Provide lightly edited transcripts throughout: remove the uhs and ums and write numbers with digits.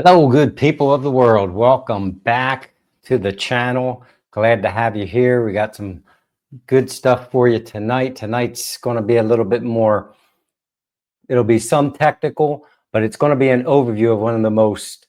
Hello, good people of the world. Welcome back to the channel. Glad to have you here. We got some good stuff for you tonight. Tonight's going to be a little bit more, it'll be some technical, but it's going to be an overview of one of the most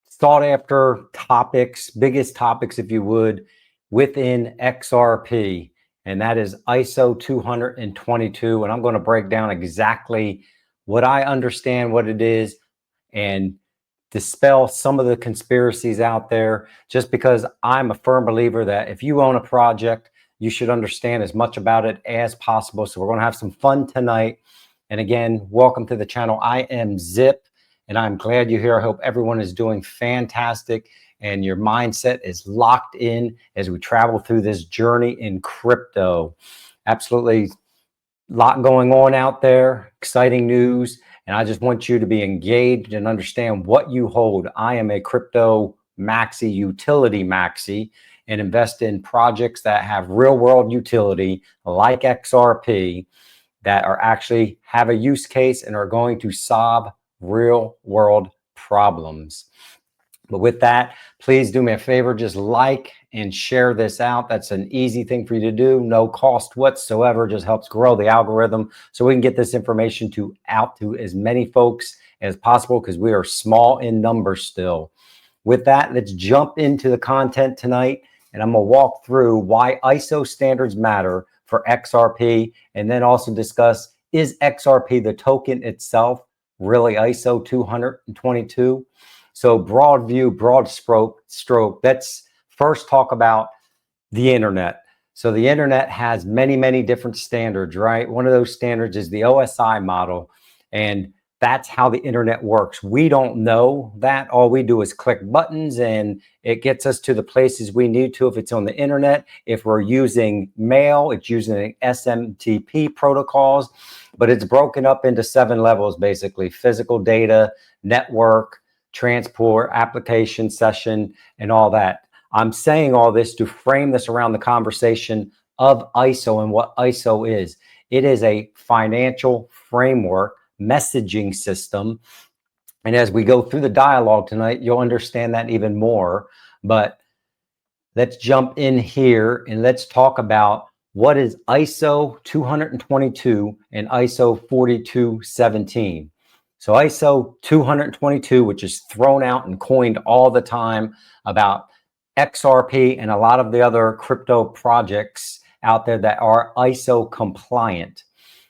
sought after topics, biggest topics, if you would, within XRP. And that is ISO 222. And I'm going to break down exactly what I understand what it is and dispel some of the conspiracies out there, just because I'm a firm believer that if you own a project, you should understand as much about it as possible. So we're going to have some fun tonight. And again, welcome to the channel. I am Zip, and I'm glad you're here. I hope everyone is doing fantastic and your mindset is locked in as we travel through this journey in crypto. Absolutely a lot going on out there, exciting news. And I just want you to be engaged and understand what you hold. I am a crypto maxi, utility maxi, and invest in projects that have real world utility like XRP that are actually have a use case and are going to solve real world problems. But with that, please do me a favor, just like and share this out. That's an easy thing for you to do, no cost whatsoever, just helps grow the algorithm so we can get this information out to as many folks as possible, because we are small in numbers still. With that, let's jump into the content tonight, and I'm going to walk through why ISO standards matter for XRP, and then also discuss, is XRP, the token itself, really ISO 222? So broad view, broad stroke, let's first talk about the internet. So the internet has many, many different standards, right? One of those standards is the OSI model, and that's how the internet works. We don't know that. All we do is click buttons and it gets us to the places we need to if it's on the internet. If we're using mail, it's using SMTP protocols, but it's broken up into 7 levels, basically: physical data, network, transport, application, session, and all that. I'm saying all this to frame this around the conversation of ISO and what ISO is. It is a financial framework messaging system. And as we go through the dialogue tonight, you'll understand that even more. But let's jump in here and let's talk about what is ISO 222 and ISO 4217. So ISO 222, which is thrown out and coined all the time about XRP and a lot of the other crypto projects out there that are ISO compliant.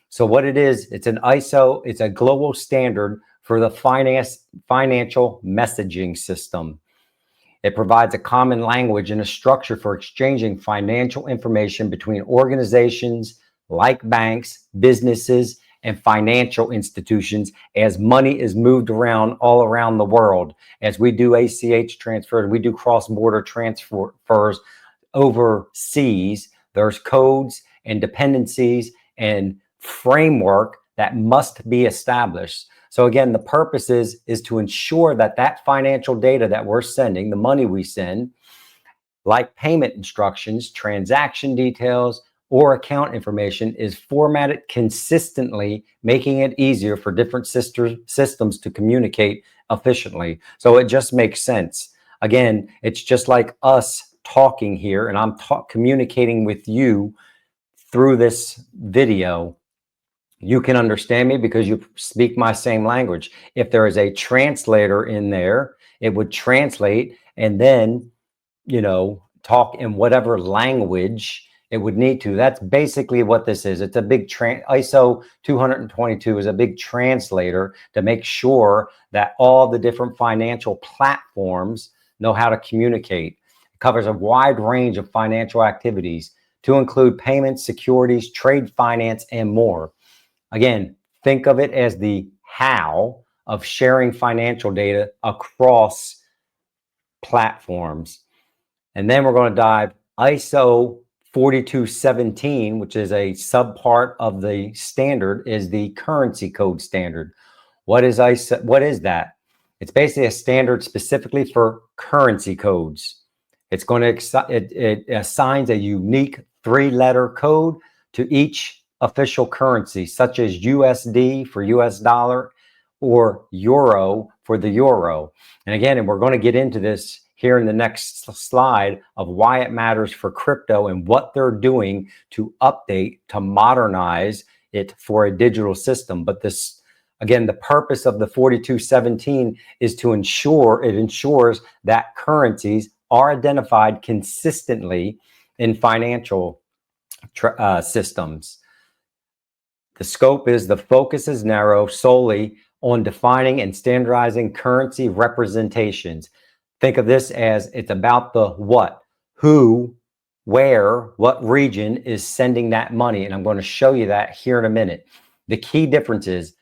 So what it is, it's an ISO, it's a global standard for the financial messaging system. It provides a common language and a structure for exchanging financial information between organizations like banks, businesses, and financial institutions as money is moved around all around the world. As we do ACH transfers, we do cross-border transfers overseas, there's codes and dependencies and framework that must be established. So again, the purpose is to ensure that that financial data that we're sending, the money we send, like payment instructions, transaction details, or account information, is formatted consistently, making it easier for different systems to communicate efficiently. So it just makes sense. Again, it's just like us talking here, and I'm communicating with you through this video. You can understand me because you speak my same language. If there is a translator in there, it would translate and then, talk in whatever language it would need to. That's basically what this is. It's a big ISO 222 is a big translator to make sure that all the different financial platforms know how to communicate. It covers a wide range of financial activities to include payments, securities, trade finance, and more. Again, think of it as the how of sharing financial data across platforms. And then we're going to dive ISO 4217, which is a subpart of the standard, is the currency code standard. What is ISO? What is that? It's basically a standard specifically for currency codes. It's going to it assigns a unique 3-letter code to each official currency, such as USD for US dollar, or euro for the euro. And again, and we're going to get into this here in the next slide of why it matters for crypto and what they're doing to update, to modernize it for a digital system. But this, again, the purpose of the 4217 is to ensures that currencies are identified consistently in financial systems. The scope is, the focus is narrow solely on defining and standardizing currency representations. Think of this as it's about the what, who, where, what region is sending that money. And I'm going to show you that here in a minute. The key difference is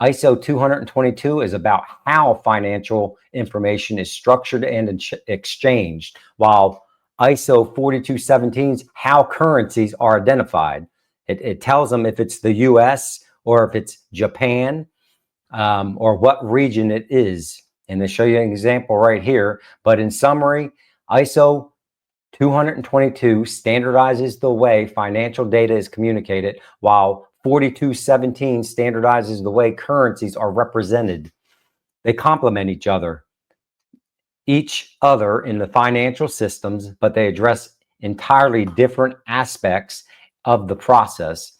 ISO 222 is about how financial information is structured and exchanged, while ISO 4217 is how currencies are identified. It tells them if it's the US or if it's Japan, or what region it is. And they show you an example right here. But in summary, ISO 222 standardizes the way financial data is communicated, while 4217 standardizes the way currencies are represented. They complement each other in the financial systems, but they address entirely different aspects of the process.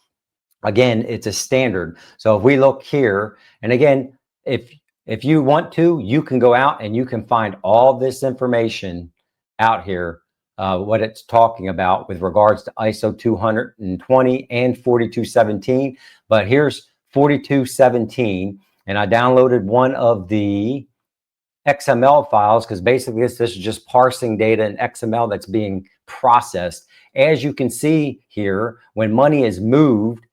Again, it's a standard. So if we look here, and again, if you want to, you can go out and you can find all this information out here, what it's talking about with regards to ISO 220 and 4217. But here's 4217, and I downloaded one of the XML files because basically this is just parsing data in XML that's being processed. As you can see here, when money is moved,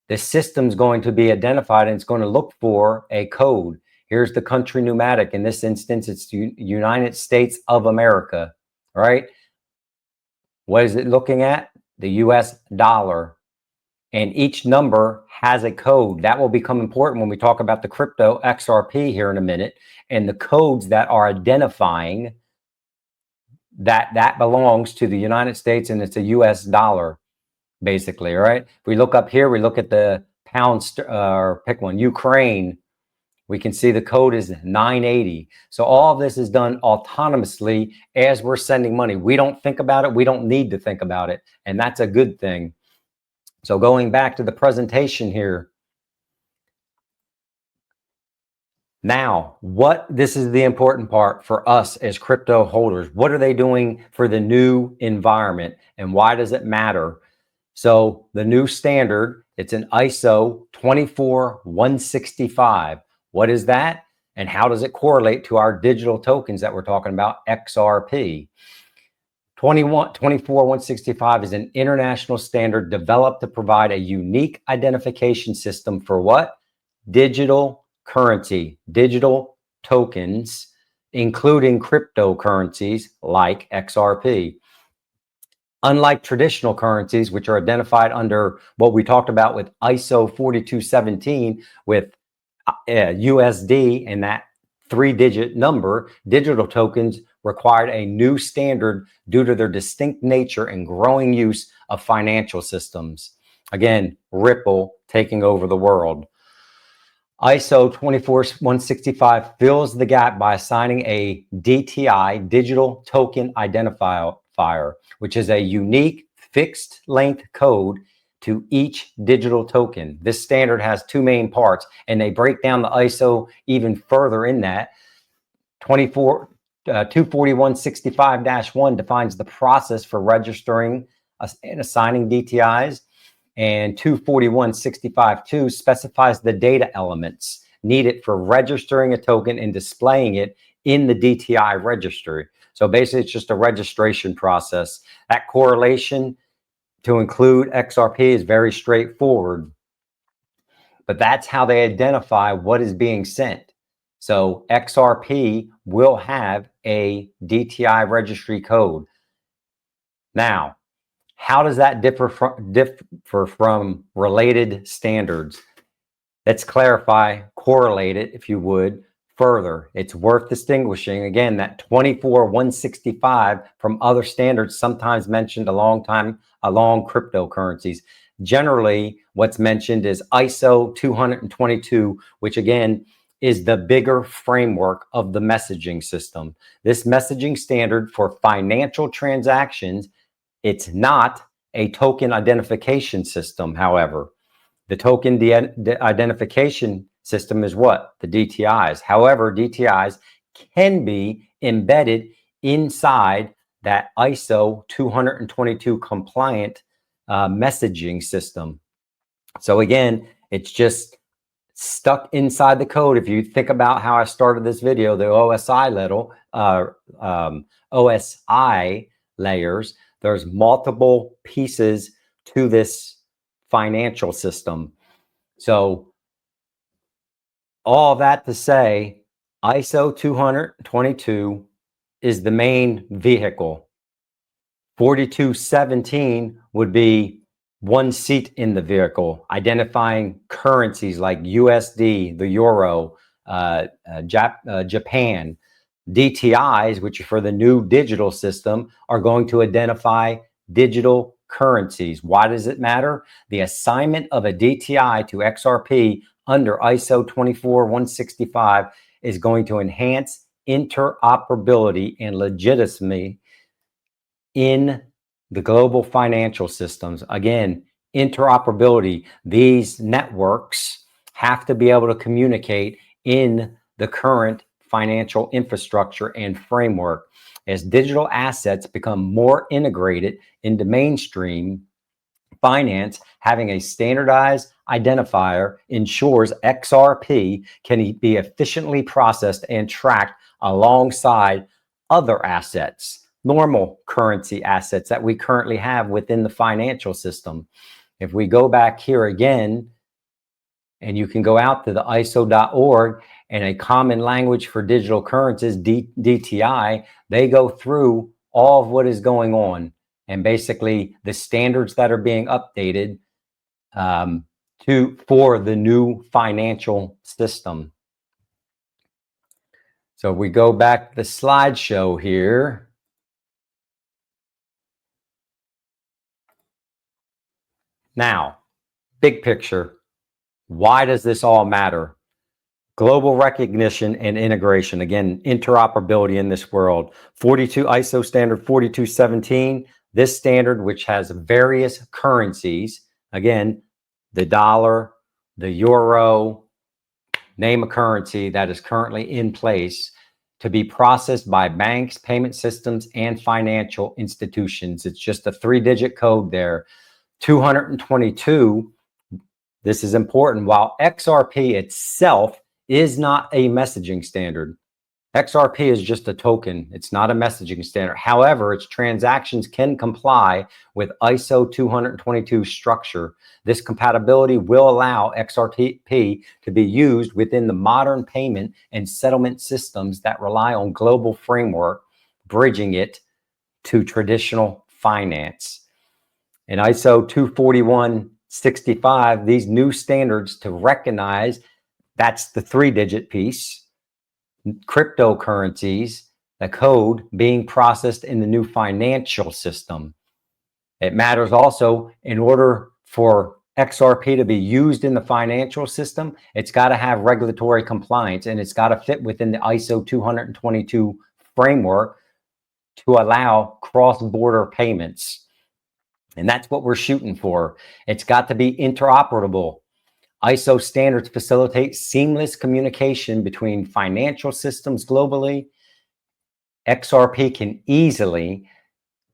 the system's going to be identified and it's going to look for a code. Here's the country pneumatic. In this instance, it's the United States of America, right? What is it looking at? The US dollar. And each number has a code. That will become important when we talk about the crypto XRP here in a minute, and the codes that are identifying that belongs to the United States and it's a US dollar, basically, all right? If we look up here, we look at the pound, or pick one, Ukraine, we can see the code is 980. So all of this is done autonomously as we're sending money. We don't think about it. We don't need to think about it. And that's a good thing. So going back to the presentation here. Now, this is the important part for us as crypto holders. What are they doing for the new environment and why does it matter? So the new standard, it's an ISO 24165. What is that? And how does it correlate to our digital tokens that we're talking about, XRP? 24165 is an international standard developed to provide a unique identification system for what? Digital currency, digital tokens, including cryptocurrencies like XRP. Unlike traditional currencies, which are identified under what we talked about with ISO 4217 with USD and that 3-digit number, digital tokens required a new standard due to their distinct nature and growing use of financial systems. Again, Ripple taking over the world. ISO 24165 fills the gap by assigning a DTI, digital token identifier, which is a unique fixed length code to each digital token. This standard has two main parts, and they break down the ISO even further in that. 24165-1 defines the process for registering and assigning DTIs, and 24165-2 specifies the data elements needed for registering a token and displaying it in the DTI registry. So basically, it's just a registration process. That correlation to include XRP is very straightforward, but that's how they identify what is being sent. So XRP will have a DTI registry code. Now, how does that differ from related standards? Let's clarify, correlate it, if you would, further. It's worth distinguishing, again, that 24165 from other standards sometimes mentioned along cryptocurrencies. generally what's mentioned is ISO 222, which again is the bigger framework of the messaging system. This messaging standard for financial transactions, it's not a token identification system, however. The token identification system is what? The DTIs. However, DTIs can be embedded inside that ISO 222 compliant messaging system. So again, it's just stuck inside the code. If you think about how I started this video, the OSI layers, there's multiple pieces to this financial system. So all that to say, ISO 222 is the main vehicle. 4217 would be one seat in the vehicle, identifying currencies like USD, the Euro, Japan. DTIs, which are for the new digital system, are going to identify digital currencies. Why does it matter? The assignment of a DTI to XRP under ISO 24165 is going to enhance interoperability and legitimacy in the global financial systems. Again, interoperability. These networks have to be able to communicate in the current financial infrastructure and framework. As digital assets become more integrated into mainstream finance, having a standardized identifier ensures XRP can be efficiently processed and tracked alongside other assets, normal currency assets that we currently have within the financial system. If we go back here again, and you can go out to the ISO.org, and a common language for digital currencies, DTI, they go through all of what is going on and basically the standards that are being updated for the new financial system. So we go back to the slideshow here. Now, big picture, why does this all matter? Global recognition and integration, again, interoperability in this world. ISO standard 4217, this standard, which has various currencies, again, the dollar, the euro, name a currency that is currently in place to be processed by banks, payment systems, and financial institutions. It's just a 3-digit code there. 222, this is important. While XRP itself is not a messaging standard, XRP is just a token. It's not a messaging standard. However, its transactions can comply with ISO 222 structure. This compatibility will allow XRP to be used within the modern payment and settlement systems that rely on global framework, bridging it to traditional finance. In ISO 24165, these new standards to recognize, that's the 3-digit piece, cryptocurrencies, the code being processed in the new financial system. It matters also, in order for XRP to be used in the financial system, it's got to have regulatory compliance, and it's got to fit within the ISO 222 framework to allow cross-border payments. And that's what we're shooting for. It's got to be interoperable. ISO standards facilitate seamless communication between financial systems globally. XRP can easily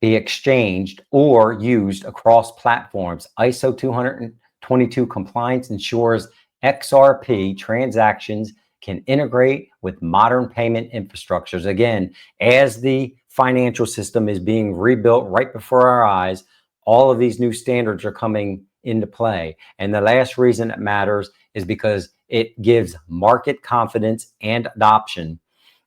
be exchanged or used across platforms. ISO 222 compliance ensures XRP transactions can integrate with modern payment infrastructures. Again, as the financial system is being rebuilt right before our eyes, all of these new standards are coming into play. And the last reason it matters is because it gives market confidence and adoption.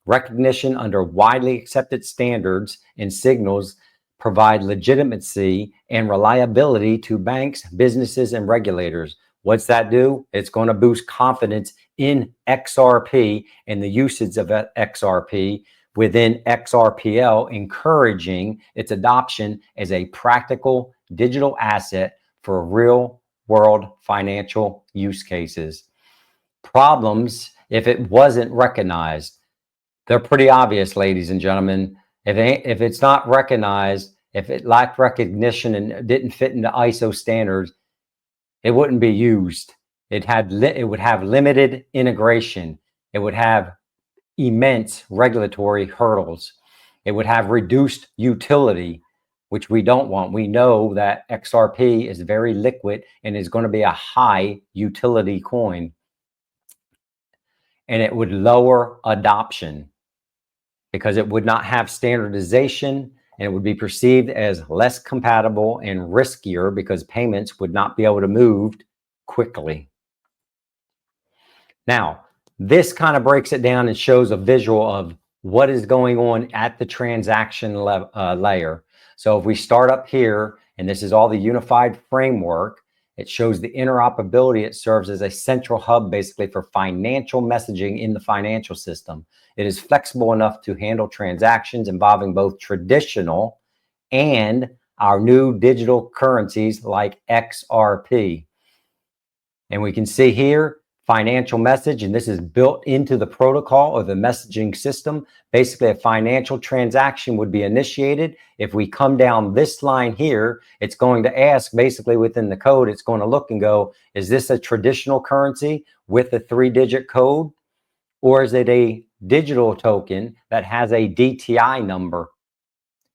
Recognition under widely accepted standards and signals provide legitimacy and reliability to banks, businesses, and regulators. What's that do? It's going to boost confidence in XRP and the usage of XRP within XRPL, encouraging its adoption as a practical digital asset for real world financial use cases. Problems, if it wasn't recognized, they're pretty obvious, ladies and gentlemen. If it's not recognized, if it lacked recognition and didn't fit into ISO standards, it wouldn't be used. It would have limited integration. It would have immense regulatory hurdles. It would have reduced utility, which we don't want. We know that XRP is very liquid and is going to be a high utility coin. And it would lower adoption because it would not have standardization, and it would be perceived as less compatible and riskier because payments would not be able to move quickly. Now, this kind of breaks it down and shows a visual of what is going on at the transaction layer. So if we start up here, and this is all the unified framework, it shows the interoperability. It serves as a central hub basically for financial messaging in the financial system. It is flexible enough to handle transactions involving both traditional and our new digital currencies like XRP. And we can see here, financial message, and this is built into the protocol or the messaging system. Basically, a financial transaction would be initiated. If we come down this line here, it's going to ask basically within the code, it's going to look and go, is this a traditional currency with a 3-digit code? Or is it a digital token that has a DTI number?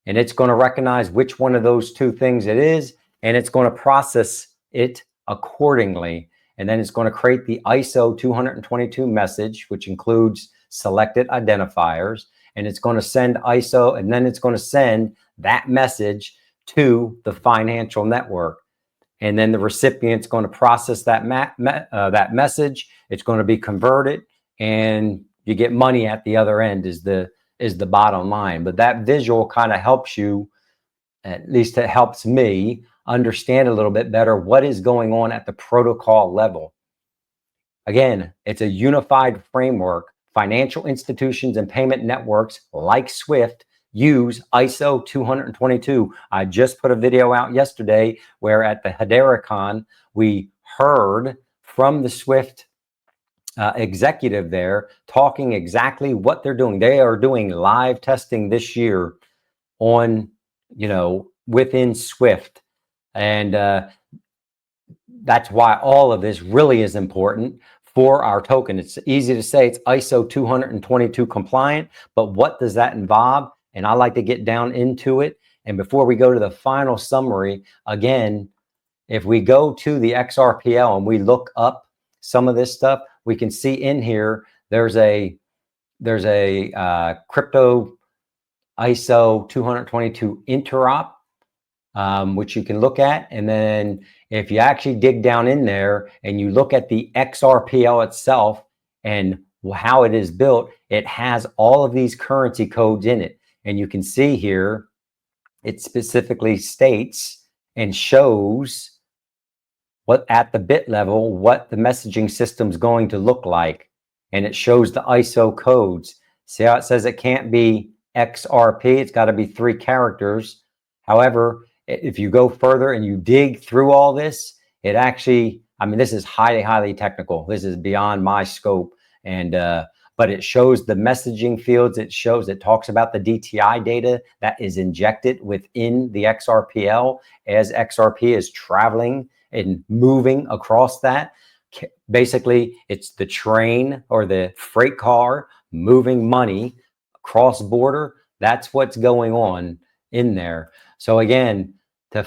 And it's going to recognize which one of those two things it is, and it's going to process it accordingly. And then it's going to create the ISO 222 message, which includes selected identifiers. And it's going to send ISO, and then it's going to send that message to the financial network. And then the recipient's going to process that that message. It's going to be converted, and you get money at the other end is the bottom line. But that visual kind of helps you, at least it helps me, understand a little bit better what is going on at the protocol level. Again, it's a unified framework. Financial institutions and payment networks like SWIFT use ISO 222. I just put a video out yesterday where at the HederaCon, we heard from the SWIFT executive there talking exactly what they're doing. They are doing live testing this year on, within SWIFT. And that's why all of this really is important for our token. It's easy to say it's ISO 222 compliant, but what does that involve? And I like to get down into it. And before we go to the final summary, again, if we go to the XRPL and we look up some of this stuff, we can see in here, there's a crypto ISO 222 interop, which you can look at. And then if you actually dig down in there and you look at the XRPL itself and how it is built, it has all of these currency codes in it. And you can see here, it specifically states and shows what at the bit level, what the messaging system's going to look like. And it shows the ISO codes. See how it says it can't be XRP, it's got to be 3 characters. However, if you go further and you dig through all this, it actually, this is highly, highly technical. This is beyond my scope. And, but it shows the messaging fields. It talks about the DTI data that is injected within the XRPL as XRP is traveling and moving across that. Basically, it's the train or the freight car moving money cross border. That's what's going on in there. So again, the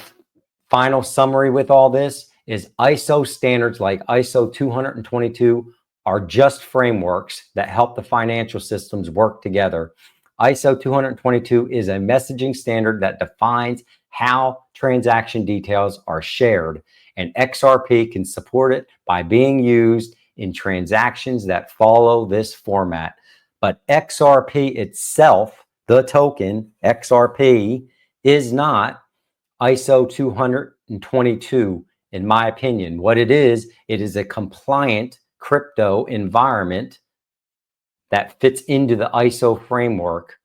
final summary with all this is ISO standards like ISO 222 are just frameworks that help the financial systems work together. ISO 222 is a messaging standard that defines how transaction details are shared, and XRP can support it by being used in transactions that follow this format. But XRP itself, the token XRP, is not ISO 222, in my opinion. What it is a compliant crypto environment that fits into the ISO framework.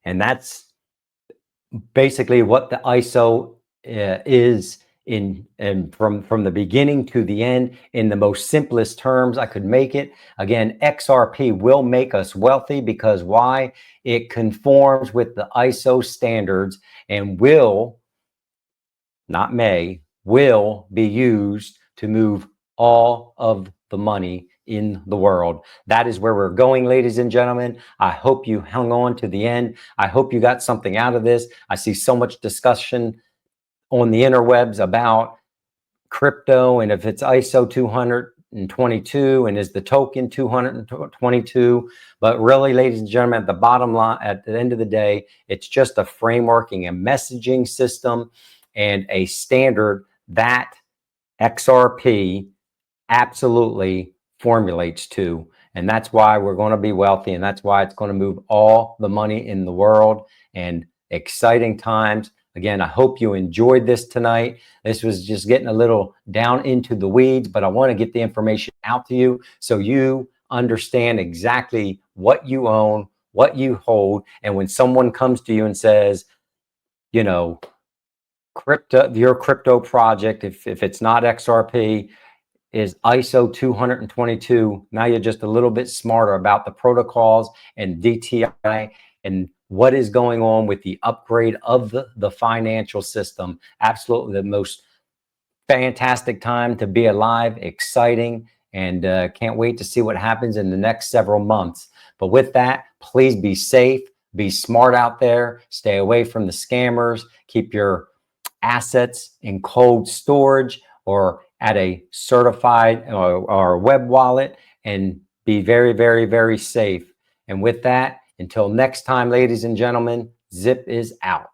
And that's basically what the ISO is and from the beginning to the end in the most simplest terms I could make it. Again, XRP will make us wealthy because why? It conforms with the ISO standards and will, not may, will be used to move all of the money in the world. That is where we're going, ladies and gentlemen. I hope you hung on to the end. I hope you got something out of this. I see so much discussion on the interwebs about crypto and if it's ISO 222 and is the token 222. But really, ladies and gentlemen, at the bottom line, at the end of the day, it's just a frameworking, a messaging system, and a standard that XRP absolutely formulates to. And that's why we're going to be wealthy. And that's why it's going to move all the money in the world. And exciting times. Again, I hope you enjoyed this tonight. This was just getting a little down into the weeds, but I want to get the information out to you so you understand exactly what you own, what you hold. And when someone comes to you and says, you know, your crypto project, if it's not XRP, is ISO 222. Now you're just a little bit smarter about the protocols and DTI and what is going on with the upgrade of the financial system. Absolutely the most fantastic time to be alive, exciting, and can't wait to see what happens in the next several months. But with that, please be safe, be smart out there, stay away from the scammers, keep your assets in cold storage or at a certified or web wallet, and be very, very, very safe. And with that, until next time, ladies and gentlemen, Zip is out.